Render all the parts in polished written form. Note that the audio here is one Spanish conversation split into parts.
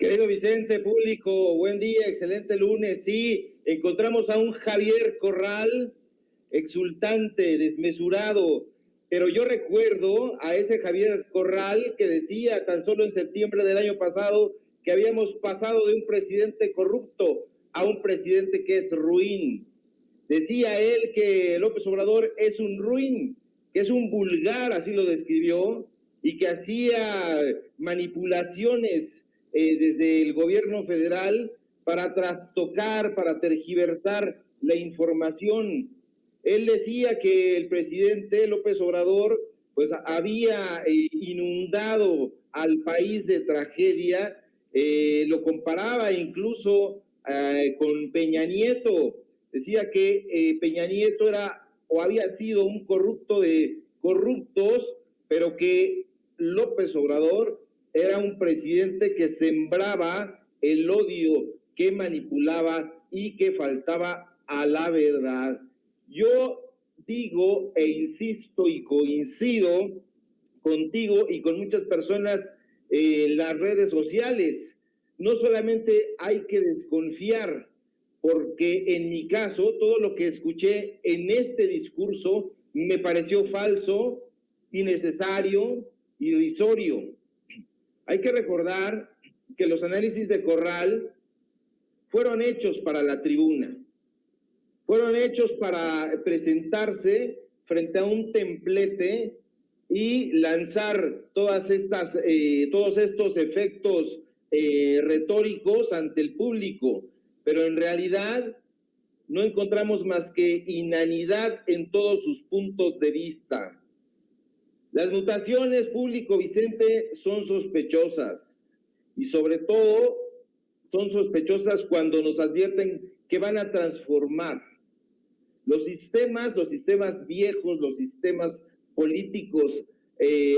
Querido Vicente, público, buen día, excelente lunes. Sí, encontramos a un Javier Corral exultante, desmesurado, pero yo recuerdo a ese Javier Corral que decía tan solo en septiembre del año pasado que habíamos pasado de un presidente corrupto a un presidente que es ruin. Decía él que López Obrador es un ruin, que es un vulgar, así lo describió, y que hacía manipulaciones desde el gobierno federal para trastocar, para tergiversar la información. Él decía que el presidente López Obrador pues había inundado al país de tragedia, lo comparaba incluso con Peña Nieto. Decía que Peña Nieto era o había sido un corrupto de corruptos, pero que López Obrador era un presidente que sembraba el odio, que manipulaba y que faltaba a la verdad. Yo digo e insisto y coincido contigo y con muchas personas en las redes sociales. No solamente hay que desconfiar, porque en mi caso todo lo que escuché en este discurso me pareció falso, innecesario, irrisorio. Hay que recordar que los análisis de Corral fueron hechos para la tribuna, fueron hechos para presentarse frente a un templete y lanzar todos estos efectos retóricos ante el público, pero en realidad no encontramos más que inanidad en todos sus puntos de vista. Las mutaciones, público Vicente, son sospechosas y sobre todo son sospechosas cuando nos advierten que van a transformar los sistemas viejos, los sistemas políticos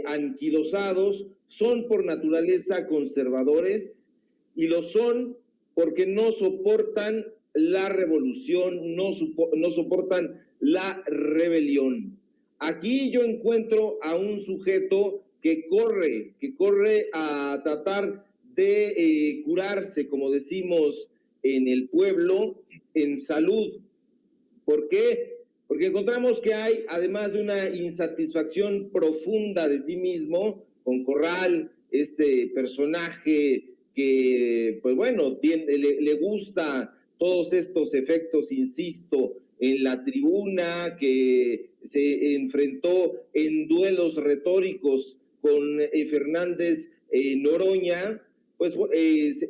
anquilosados son por naturaleza conservadores y lo son porque no soportan la revolución, no soportan la rebelión. Aquí yo encuentro a un sujeto que corre a tratar de curarse, como decimos en el pueblo, en salud. ¿Por qué? Porque encontramos que hay, además de una insatisfacción profunda de sí mismo, con Corral, este personaje que, pues bueno, le gusta todos estos efectos, insisto, en la tribuna, que se enfrentó en duelos retóricos con Fernández Noroña, pues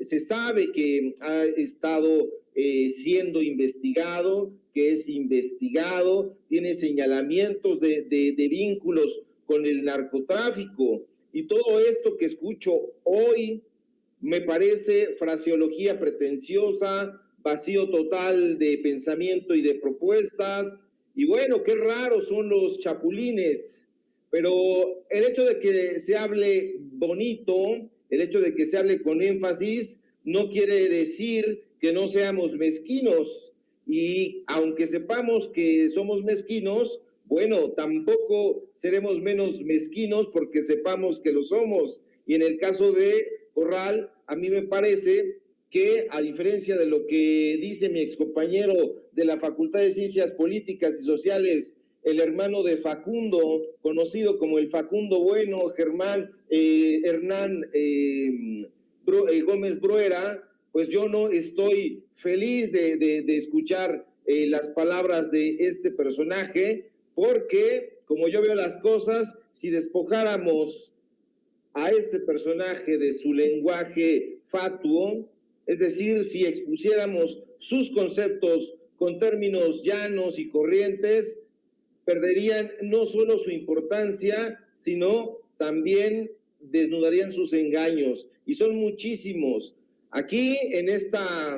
se sabe que ha estado siendo investigado, que es investigado, tiene señalamientos de vínculos con el narcotráfico. Y todo esto que escucho hoy me parece fraseología pretenciosa, vacío total de pensamiento y de propuestas. Y bueno, qué raros son los chapulines, pero el hecho de que se hable bonito, el hecho de que se hable con énfasis, no quiere decir que no seamos mezquinos. Y aunque sepamos que somos mezquinos, bueno, tampoco seremos menos mezquinos porque sepamos que lo somos. Y en el caso de Corral, a mí me parece que, a diferencia de lo que dice mi excompañero de la Facultad de Ciencias Políticas y Sociales, el hermano de Facundo, conocido como el Facundo Bueno, Hernán Gómez Bruera, pues yo no estoy feliz de escuchar las palabras de este personaje, porque, como yo veo las cosas, si despojáramos a este personaje de su lenguaje fatuo, es decir, si expusiéramos sus conceptos con términos llanos y corrientes, perderían no solo su importancia, sino también desnudarían sus engaños, y son muchísimos. Aquí, en esta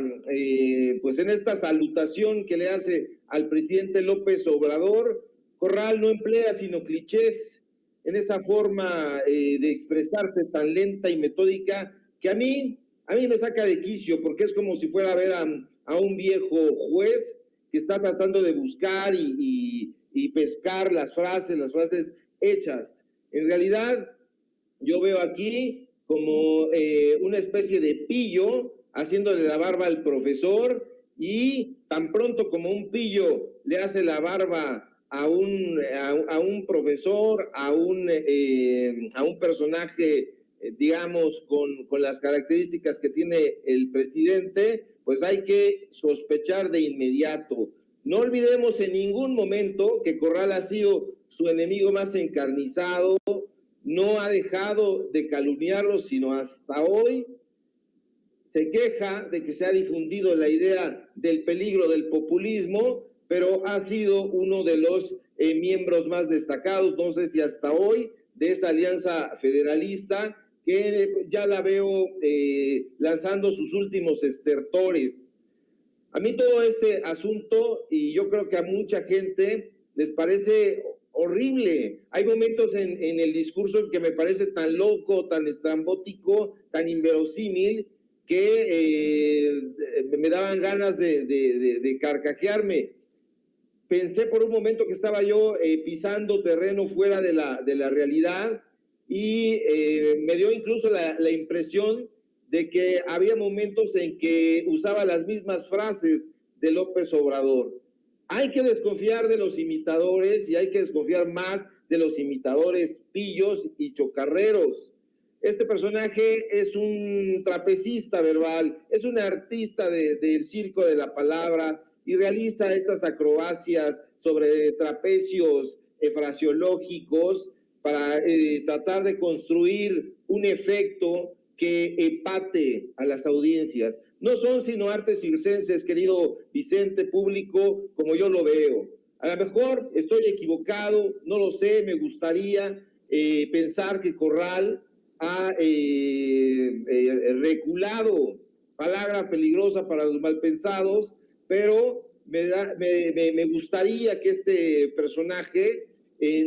salutación que le hace al presidente López Obrador, Corral no emplea sino clichés en esa forma de expresarse tan lenta y metódica que a mí me saca de quicio, porque es como si fuera a ver a un viejo juez que está tratando de buscar y pescar las frases hechas. En realidad, yo veo aquí como una especie de pillo, haciéndole la barba al profesor, y tan pronto como un pillo le hace la barba a un profesor, a un personaje, digamos, con las características que tiene el presidente, pues hay que sospechar de inmediato. No olvidemos en ningún momento que Corral ha sido su enemigo más encarnizado, no ha dejado de calumniarlo, sino hasta hoy se queja de que se ha difundido la idea del peligro del populismo, pero ha sido uno de los miembros más destacados, no sé si hasta hoy, de esa alianza federalista, que ya la veo lanzando sus últimos estertores. A mí todo este asunto, y yo creo que a mucha gente les parece horrible. Hay momentos en el discurso que me parece tan loco, tan estrambótico, tan inverosímil, que me daban ganas de carcajearme. Pensé por un momento que estaba yo pisando terreno fuera de la realidad, y me dio incluso la impresión de que había momentos en que usaba las mismas frases de López Obrador. Hay que desconfiar de los imitadores, y hay que desconfiar más de los imitadores pillos y chocarreros. Este personaje es un trapecista verbal, es un artista del circo de la palabra, y realiza estas acrobacias sobre trapecios fraseológicos para tratar de construir un efecto que empate a las audiencias. No son sino artes circenses, querido Vicente, público, como yo lo veo. A lo mejor estoy equivocado, no lo sé, me gustaría pensar que Corral ha reculado, palabra peligrosa para los malpensados, pero me gustaría que este personaje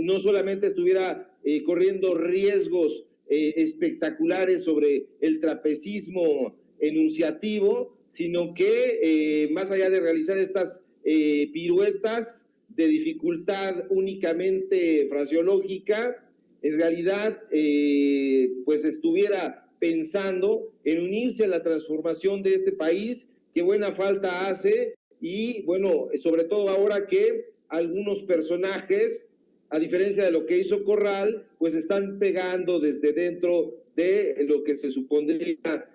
no solamente estuviera corriendo riesgos espectaculares sobre el trapecismo enunciativo, sino que más allá de realizar estas piruetas de dificultad únicamente fraseológica, en realidad pues estuviera pensando en unirse a la transformación de este país, que buena falta hace. Y bueno, sobre todo ahora que algunos personajes, a diferencia de lo que hizo Corral, pues están pegando desde dentro de lo que se supondría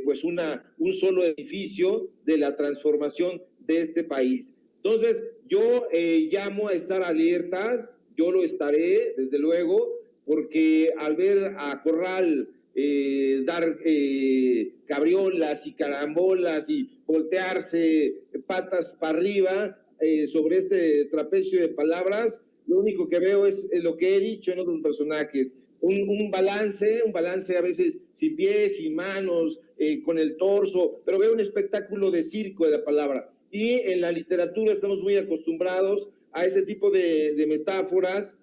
pues un solo edificio de la transformación de este país. Entonces, yo llamo a estar alertas, yo lo estaré, desde luego, porque al ver a Corral dar cabriolas y carambolas y voltearse patas para arriba sobre este trapecio de palabras, lo único que veo es lo que he dicho en otros personajes, un balance a veces sin pies, sin manos, con el torso, pero veo un espectáculo de circo de la palabra. Y en la literatura estamos muy acostumbrados a ese tipo de metáforas,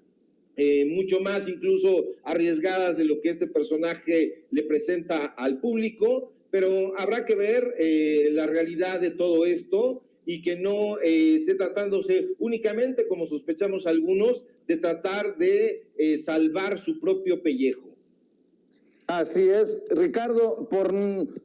mucho más incluso arriesgadas de lo que este personaje le presenta al público, pero habrá que ver la realidad de todo esto, y que no esté tratándose únicamente, como sospechamos algunos, de tratar de salvar su propio pellejo. Así es, Ricardo,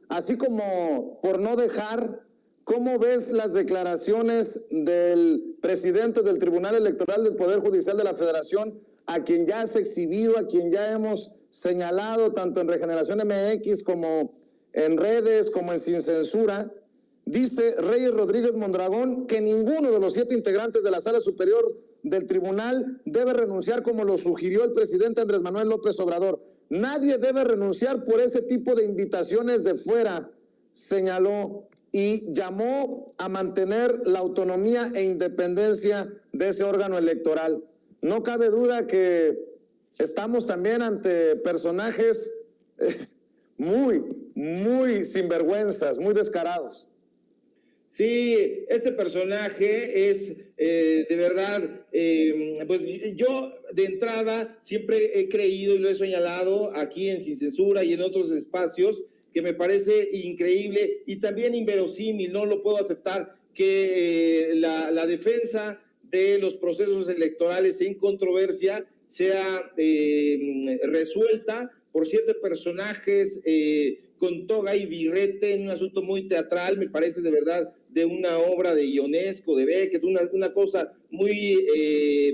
así como por no dejar, ¿cómo ves las declaraciones del presidente del Tribunal Electoral del Poder Judicial de la Federación, a quien ya has exhibido, a quien ya hemos señalado tanto en Regeneración MX como en redes, como en Sin Censura? Dice Reyes Rodríguez Mondragón que ninguno de los 7 integrantes de la Sala Superior del Tribunal debe renunciar, como lo sugirió el presidente Andrés Manuel López Obrador. Nadie debe renunciar por ese tipo de invitaciones de fuera, señaló, y llamó a mantener la autonomía e independencia de ese órgano electoral. No cabe duda que estamos también ante personajes muy sinvergüenzas, muy descarados. Sí, este personaje es de verdad, pues yo de entrada siempre he creído y lo he señalado aquí en Sin Censura y en otros espacios, que me parece increíble y también inverosímil, no lo puedo aceptar, que la defensa de los procesos electorales en controversia sea resuelta por 7 personajes con toga y birrete en un asunto muy teatral, me parece de verdad de una obra de Ionesco, de Beckett, una cosa muy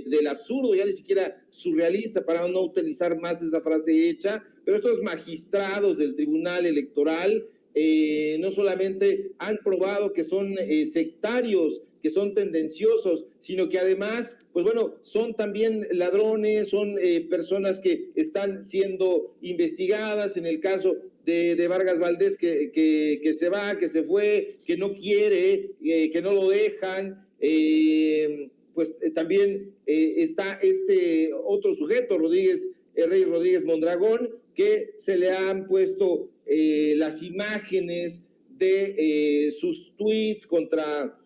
del absurdo, ya ni siquiera surrealista, para no utilizar más esa frase hecha, pero estos magistrados del Tribunal Electoral no solamente han probado que son sectarios, que son tendenciosos, sino que además, pues bueno, son también ladrones, son personas que están siendo investigadas. En el caso de Vargas Valdés, que se va, que se fue, que no quiere, que no lo dejan, también está este otro sujeto, Rey Rodríguez Mondragón, que se le han puesto las imágenes de sus tweets contra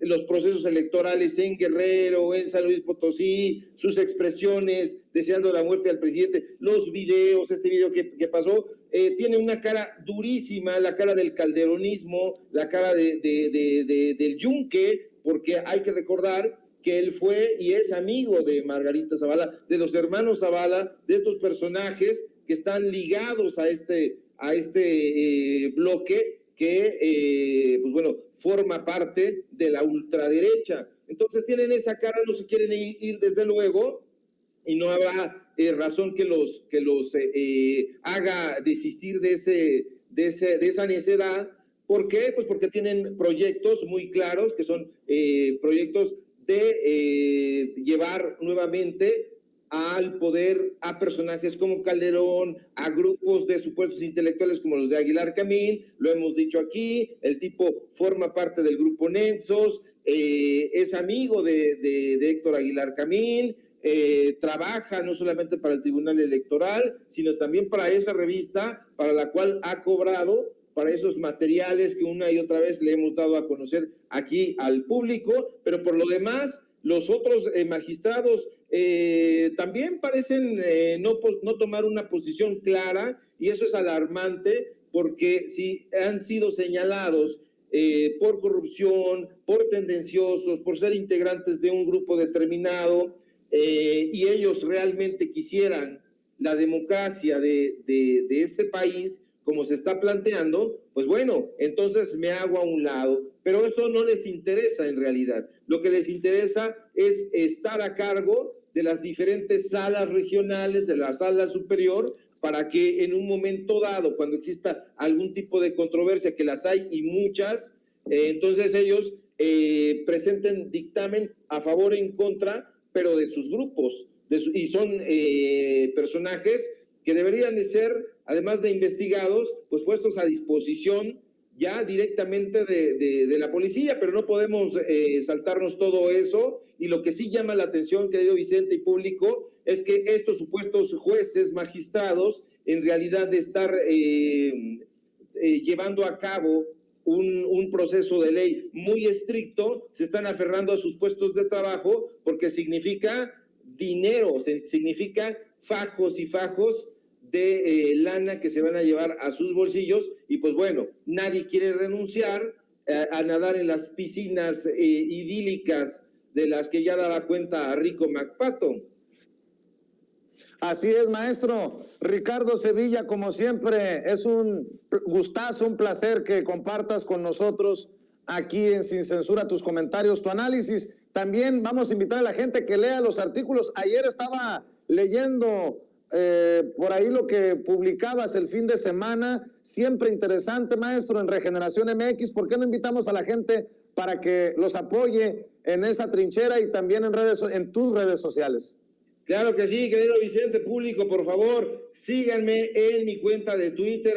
los procesos electorales en Guerrero, en San Luis Potosí, sus expresiones deseando la muerte del presidente, los videos, este video que pasó, tiene una cara durísima, la cara del calderonismo, la cara del yunque, porque hay que recordar que él fue y es amigo de Margarita Zavala, de los hermanos Zavala, de estos personajes que están ligados a este bloque que, pues bueno, forma parte de la ultraderecha. Entonces tienen esa cara, no se quieren ir desde luego, y no habrá razón que los haga desistir de esa necedad. ¿Por qué? Pues porque tienen proyectos muy claros, que son proyectos de llevar nuevamente al poder a personajes como Calderón, a grupos de supuestos intelectuales como los de Aguilar Camín, lo hemos dicho aquí, el tipo forma parte del grupo Nexos, es amigo de Héctor Aguilar Camín, trabaja no solamente para el Tribunal Electoral, sino también para esa revista para la cual ha cobrado, para esos materiales que una y otra vez le hemos dado a conocer aquí al público, pero por lo demás, los otros magistrados también parecen no tomar una posición clara, y eso es alarmante, porque si han sido señalados por corrupción, por tendenciosos, por ser integrantes de un grupo determinado, y ellos realmente quisieran la democracia de este país, como se está planteando, pues bueno, entonces me hago a un lado. Pero eso no les interesa en realidad. Lo que les interesa es estar a cargo de las diferentes salas regionales, de la sala superior, para que en un momento dado, cuando exista algún tipo de controversia, que las hay y muchas, entonces ellos presenten dictamen a favor o en contra, pero de sus grupos, y son personajes que deberían de ser, además de investigados, pues puestos a disposición ya directamente de la policía, pero no podemos saltarnos todo eso. Y lo que sí llama la atención, querido Vicente y público, es que estos supuestos jueces, magistrados, en realidad de estar llevando a cabo un proceso de ley muy estricto, se están aferrando a sus puestos de trabajo, porque significa dinero, significa fajos y fajos de lana que se van a llevar a sus bolsillos. Y pues bueno, nadie quiere renunciar a nadar en las piscinas idílicas de las que ya daba cuenta a Rico McPato. Así es, maestro. Ricardo Sevilla, como siempre, es un gustazo, un placer que compartas con nosotros aquí en Sin Censura tus comentarios, tu análisis. También vamos a invitar a la gente que lea los artículos. Ayer estaba leyendo por ahí lo que publicabas el fin de semana, siempre interesante, maestro, en Regeneración MX. ¿Por qué no invitamos a la gente para que los apoye en esa trinchera y también en tus redes sociales? Claro que sí, querido Vicente, público, por favor, síganme en mi cuenta de Twitter,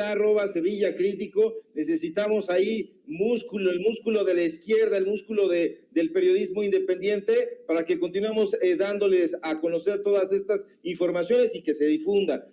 @SevillaCrítico. Necesitamos ahí músculo, el músculo de la izquierda, el músculo del periodismo independiente, para que continuemos dándoles a conocer todas estas informaciones y que se difunda.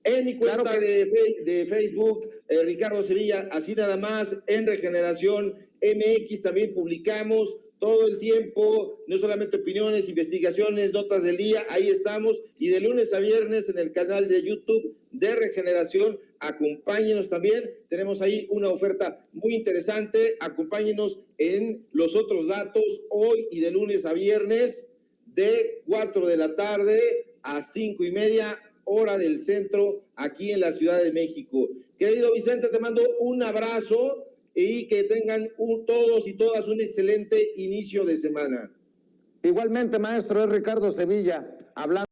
En mi cuenta claro de Facebook, Ricardo Sevilla, así nada más, en Regeneración MX también publicamos todo el tiempo, no solamente opiniones, investigaciones, notas del día, ahí estamos, y de lunes a viernes en el canal de YouTube de Regeneración, acompáñenos también, tenemos ahí una oferta muy interesante, acompáñenos en los otros datos, hoy y de lunes a viernes, de 4 de la tarde a 5:30, hora del centro, aquí en la Ciudad de México. Querido Vicente, te mando un abrazo y que tengan todos y todas un excelente inicio de semana. Igualmente, maestro, es Ricardo Sevilla, hablando.